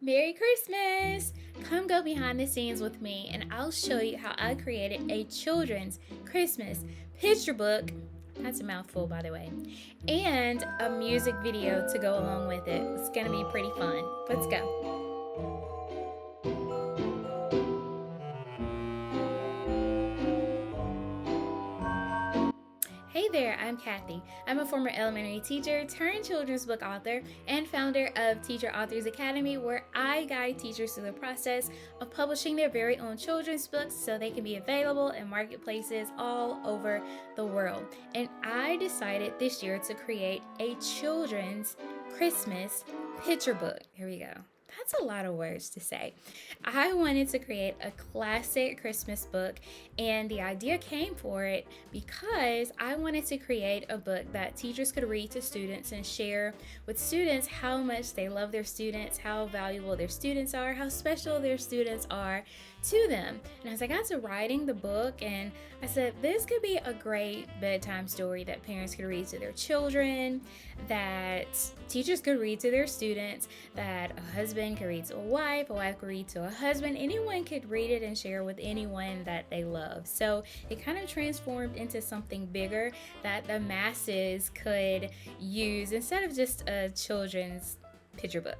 Merry Christmas! Come go behind the scenes with me and I'll show you how I created a children's Christmas picture book. That's a mouthful, by the way. And a music video to go along with it. It's gonna be pretty fun. Let's go. Hey there, I'm Kathy. I'm a former elementary teacher turned children's book author and founder of Teacher Authors Academy, where I guide teachers through the process of publishing their very own children's books so they can be available in marketplaces all over the world. And I decided this year to create a children's Christmas picture book. Here we go. That's a lot of words to say. I wanted to create a classic Christmas book, and the idea came for it because I wanted to create a book that teachers could read to students and share with students how much they love their students, how valuable their students are, how special their students are to them. And as I got to writing the book, and I said, this could be a great bedtime story that parents could read to their children, that teachers could read to their students, that a husband could read to a wife could read to a husband, anyone could read it and share with anyone that they love. So it kind of transformed into something bigger that the masses could use instead of just a children's picture book.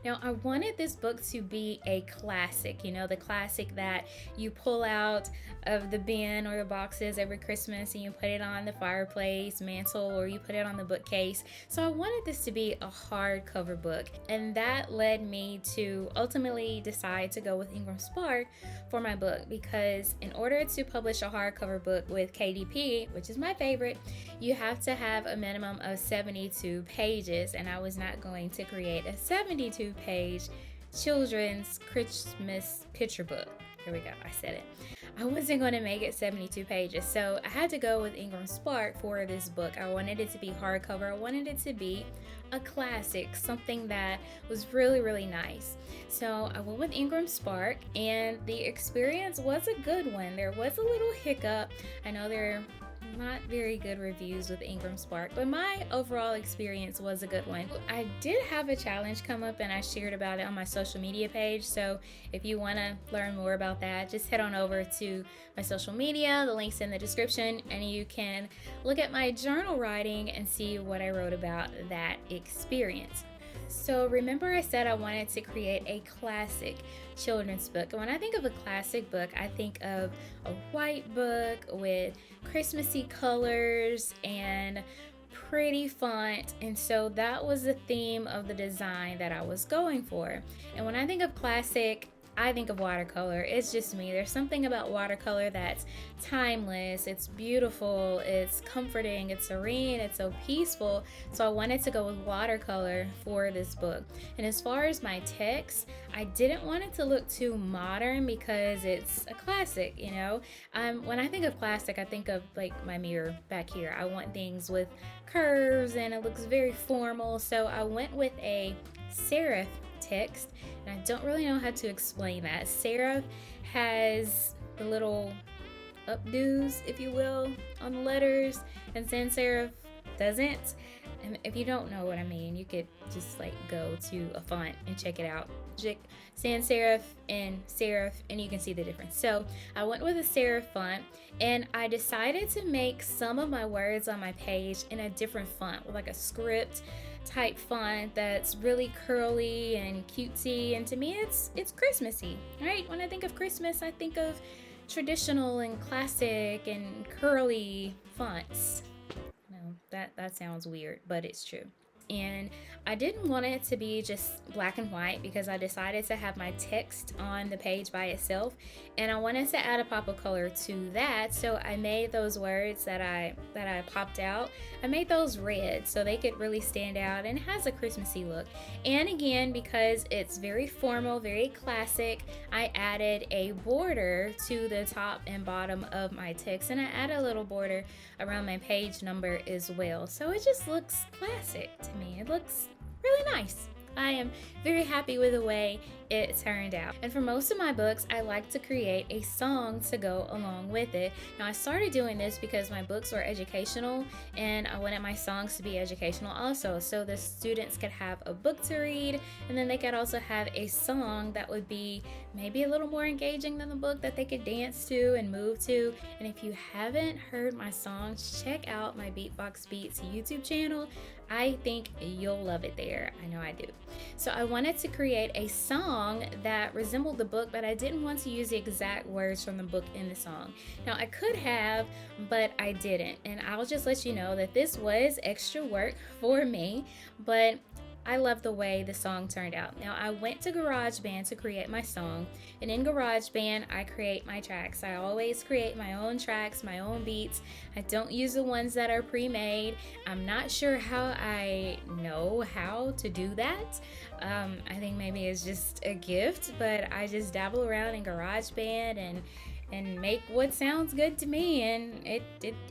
Now, I wanted this book to be a classic, the classic that you pull out of the bin or the boxes every Christmas and you put it on the fireplace mantle or you put it on the bookcase. So I wanted this to be a hardcover book, and that led me to ultimately decide to go with IngramSpark for my book, because in order to publish a hardcover book with KDP, which is my favorite, you have to have a minimum of 72 pages, and I was not going to create a 72-page children's Christmas picture book. Here we go, I said it. I wasn't going to make it 72 pages, so I had to go with IngramSpark for this book. I wanted it to be hardcover. I wanted it to be a classic, something that was really, really nice. So I went with IngramSpark, and the experience was a good one. There was a little hiccup. I know there not very good reviews with IngramSpark, but my overall experience was a good one. I did have a challenge come up and I shared about it on my social media page, so if you want to learn more about that, just head on over to my social media. The link's in the description, and you can look at my journal writing and see what I wrote about that experience. So remember I said I wanted to create a classic children's book. And when I think of a classic book, I think of a white book with Christmassy colors and pretty font, and so that was the theme of the design that I was going for. And when I think of classic, I think of watercolor. It's just me. There's something about watercolor that's timeless, it's beautiful, it's comforting, it's serene, it's so peaceful. So I wanted to go with watercolor for this book. And as far as my text, I didn't want it to look too modern because it's a classic, When I think of classic, I think of like my mirror back here. I want things with curves and it looks very formal. So I went with a serif text, and I don't really know how to explain that. Serif has the little updos, if you will, on the letters, and sans serif doesn't. And if you don't know what I mean, you could just go to a font and check it out. Sans serif and serif, and you can see the difference. So I went with a serif font, and I decided to make some of my words on my page in a different font, with like a script type font that's really curly and cutesy, and to me it's Christmassy, right? When I think of Christmas, I think of traditional and classic and curly fonts. No, that sounds weird, but it's true. And I didn't want it to be just black and white because I decided to have my text on the page by itself, and I wanted to add a pop of color to that. So I made those words that I popped out, I made those red so they could really stand out, and it has a Christmassy look. And again, because it's very formal, very classic, I added a border to the top and bottom of my text, and I added a little border around my page number as well. So it just looks classic to me. It looks really nice. I am very happy with the way it turned out. And for most of my books, I like to create a song to go along with it. Now, I started doing this because my books were educational and I wanted my songs to be educational also, so the students could have a book to read and then they could also have a song that would be maybe a little more engaging than the book that they could dance to and move to. And if you haven't heard my songs, check out my Beatbox Beats YouTube channel. I think you'll love it there. I know I do. So I wanted to create a song that resembled the book, but I didn't want to use the exact words from the book in the song. Now I could have, but I didn't. And I'll just let you know that this was extra work for me, but I love the way the song turned out. Now, I went to GarageBand to create my song, and in GarageBand, I create my tracks. I always create my own tracks, my own beats. I don't use the ones that are pre-made. I'm not sure how I know how to do that. I think maybe it's just a gift, but I just dabble around in GarageBand and make what sounds good to me, and it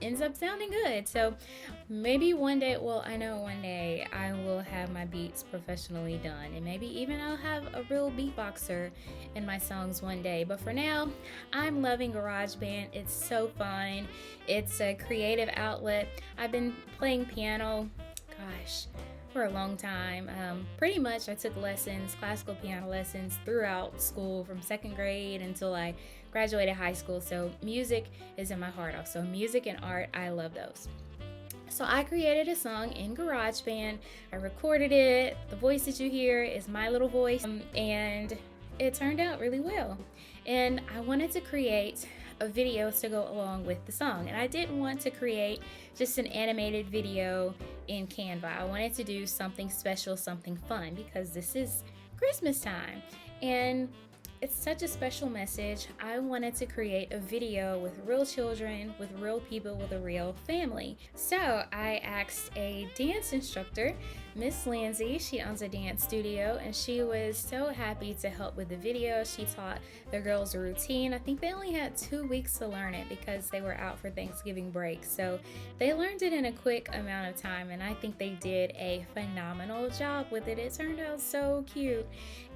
ends up sounding good. So maybe one day, well, I know one day I will have my beats professionally done, and maybe even I'll have a real beatboxer in my songs one day. But for now, I'm loving GarageBand. It's so fun. It's a creative outlet. I've been playing piano, gosh, for a long time. Pretty much I took lessons, classical piano lessons throughout school from second grade until I graduated high school. So music is in my heart also. Music and art, I love those. So I created a song in GarageBand. I recorded it. The voice that you hear is my little voice, and it turned out really well. And I wanted to create a video to go along with the song, and I didn't want to create just an animated video in Canva. I wanted to do something special, something fun, because this is Christmas time and it's such a special message. I wanted to create a video with real children, with real people, with a real family. So I asked a dance instructor, Miss Lindsay. She owns a dance studio, and she was so happy to help with the video. She taught the girls a routine. I think they only had 2 weeks to learn it because they were out for Thanksgiving break. So they learned it in a quick amount of time, and I think they did a phenomenal job with it. It turned out so cute.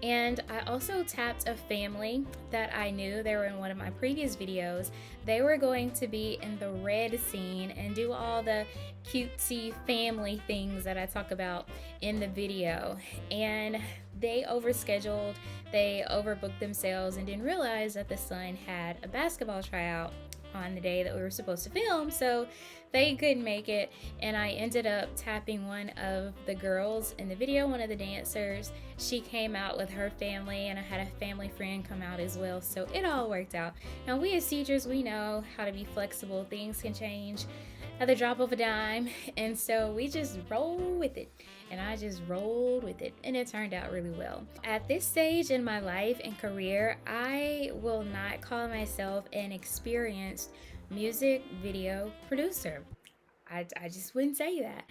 And I also tapped a family that I knew. They were in one of my previous videos. They were going to be in the red scene and do all the cutesy family things that I talk about in the video. And they overscheduled, they overbooked themselves, and didn't realize that the son had a basketball tryout on the day that we were supposed to film, so they couldn't make it. And I ended up tapping one of the girls in the video, one of the dancers. She came out with her family, and I had a family friend come out as well, so it all worked out. Now, we as teachers, we know how to be flexible. Things can change at the drop of a dime, and so we just roll with it. And I just rolled with it, and it turned out really well. At this stage in my life and career, I will not call myself an experienced music video producer. I just wouldn't say that.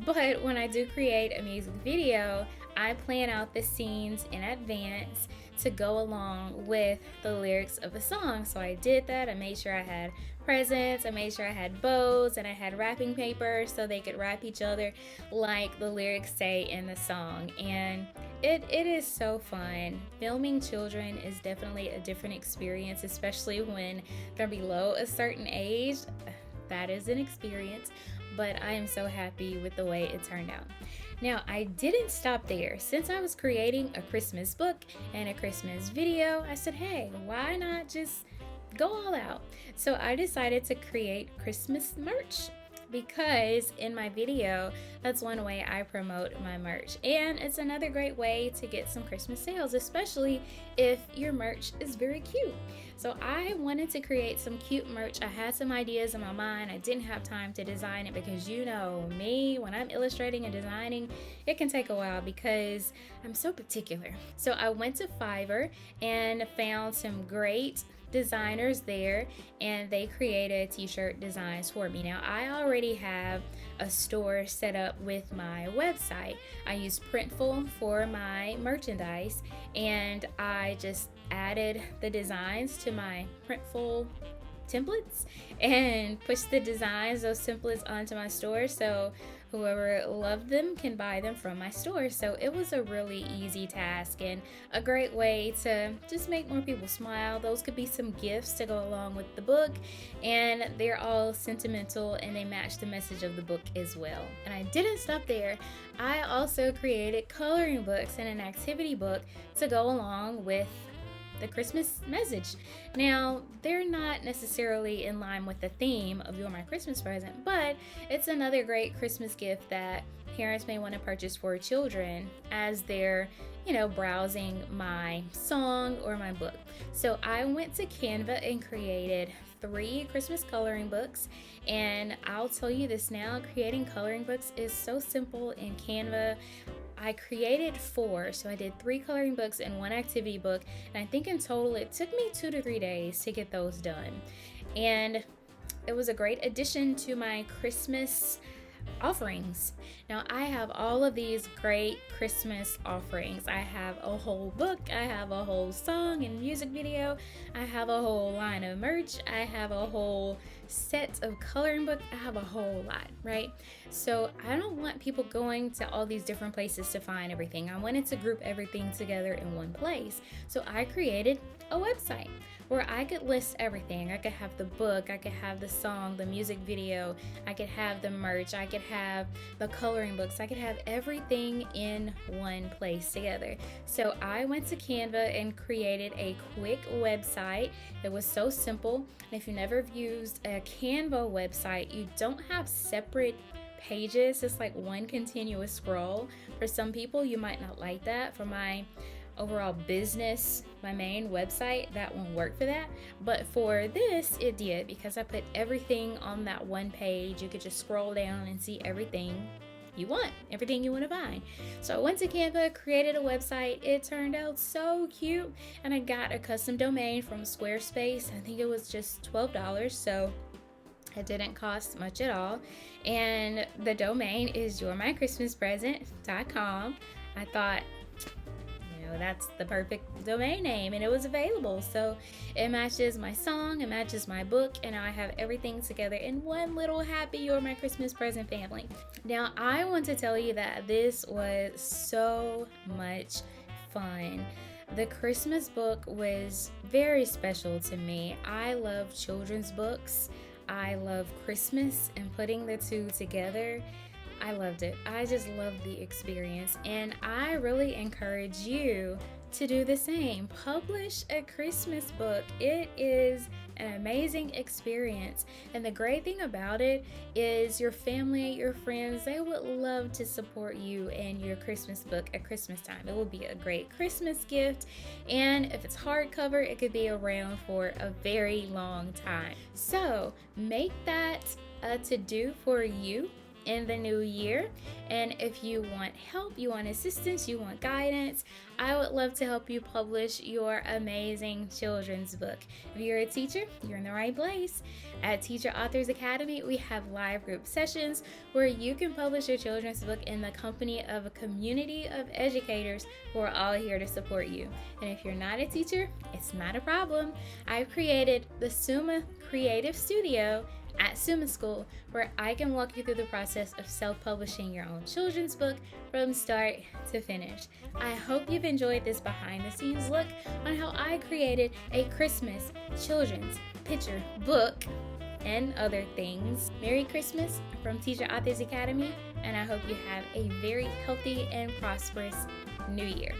But when I do create a music video, I plan out the scenes in advance to go along with the lyrics of the song. So I did that. I made sure I had presents, I made sure I had bows, and I had wrapping paper so they could wrap each other like the lyrics say in the song. And it is so fun. Filming children is definitely a different experience, especially when they're below a certain age. That is an experience, but I am so happy with the way it turned out. Now, I didn't stop there. Since I was creating a Christmas book and a Christmas video, I said, hey, why not just go all out? So I decided to create Christmas merch, because in my video, that's one way I promote my merch. And it's another great way to get some Christmas sales, especially if your merch is very cute. So I wanted to create some cute merch. I had some ideas in my mind. I didn't have time to design it because you know me, when I'm illustrating and designing, it can take a while because I'm so particular. So I went to Fiverr and found some great designers there, and they created t-shirt designs for me. Now, I already have a store set up with my website. I use Printful for my merchandise, and I just added the designs to my Printful templates and pushed the designs, those templates, onto my store. So whoever loved them can buy them from my store. So it was a really easy task and a great way to just make more people smile. Those could be some gifts to go along with the book, and they're all sentimental and they match the message of the book as well. And I didn't stop there. I also created coloring books and an activity book to go along with the Christmas message. Now, they're not necessarily in line with the theme of You're My Christmas Present, but it's another great Christmas gift that parents may want to purchase for children as they're, browsing my song or my book. So I went to Canva and created 3 Christmas coloring books, and I'll tell you this now, creating coloring books is so simple in Canva. I created 4, so I did 3 coloring books and 1 activity book, and I think in total it took me 2 to 3 days to get those done. And it was a great addition to my Christmas offerings. Now I have all of these great Christmas offerings. I have a whole book, I have a whole song and music video, I have a whole line of merch, I have a whole set of coloring book, I have a whole lot, right? So I don't want people going to all these different places to find everything. I wanted to group everything together in one place. So I created a website where I could list everything. I could have the book, I could have the song, the music video, I could have the merch, I could have the coloring books, I could have everything in one place together. So I went to Canva and created a quick website. It was so simple. And if you've never used a Canva website, you don't have separate pages. It's like one continuous scroll. For some people, you might not like that. For my overall business, my main website, that won't work for that, but for this it did, because I put everything on that one page. You could just scroll down and see everything you want, everything you want to buy. So I went to Canva, created a website. It turned out so cute, and I got a custom domain from Squarespace. I think it was just $12, so it didn't cost much at all. And the domain is yourmychristmaspresent.com. I thought, that's the perfect domain name, and it was available. So it matches my song, it matches my book, and now I have everything together in one little happy You're My Christmas Present family. Now I want to tell you that this was so much fun. The Christmas book was very special to me. I love children's books. I love Christmas, and putting the two together, I loved it. I just loved the experience, and I really encourage you to do the same. Publish a Christmas book. It is an amazing experience, and the great thing about it is your family, your friends, they would love to support you in your Christmas book at Christmas time. It will be a great Christmas gift, and if it's hardcover, it could be around for a very long time. So make that a to-do for you in the new year. And if you want help, you want assistance, you want guidance, I would love to help you publish your amazing children's book. If you're a teacher, you're in the right place. At Teacher Authors Academy, we have live group sessions where you can publish your children's book in the company of a community of educators who are all here to support you. And if you're not a teacher, it's not a problem. I've created the Summa Creative Studio at Summa School, where I can walk you through the process of self-publishing your own children's book from start to finish. I hope you've enjoyed this behind-the-scenes look on how I created a Christmas children's picture book and other things. Merry Christmas from Teacher Authors Academy, and I hope you have a very healthy and prosperous new year.